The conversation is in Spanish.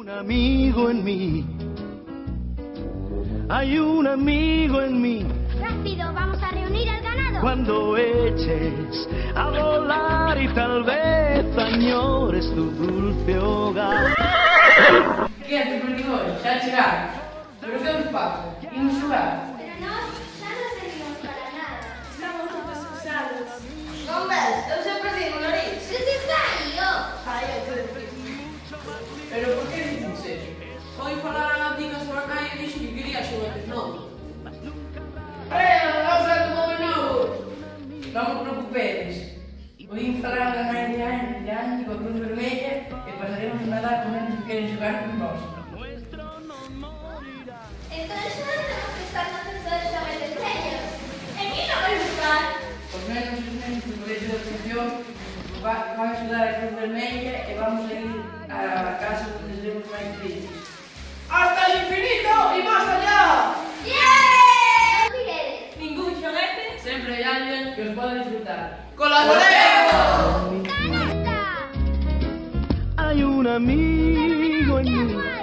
Un amigo en mí. Hay un amigo en mí. Rápido, vamos a reunir al ganado. Cuando eches a volar y tal vez añores tu dulce hogar. Que te perdimos, xa chegaron. Pero que nos pasa? Imos xogar. Pero nós xa non servimos para nada. Estamos todos usados. Non ves? Eu sempre digo, nariz. Se te saio! Ai, eu te digo. Pero por que dicimos eso? Hoy falaran a ti que a súa nai e dixo que quería xogar novo. Vamos a tomar novo. Non vos preocupedes. Hoy falaran a nai de Andy coa Cruz Vermella e pasaremos a nadar con eles que queren xogar con nós. Entón xa non temos que estar no centro de xoguetes vellos. E mí non vai gustar. Os menos os nenos do Colegio de Asunción van a axudar a Cruz Vermella e vamos a ir a casa onde seremos máis felices. ¡Hasta el infinito y más allá! Non diguedes. Ningún xoguete, sempre hai alguén que os pode disfrutar. ¡Canasta! Hay un amigo en mí.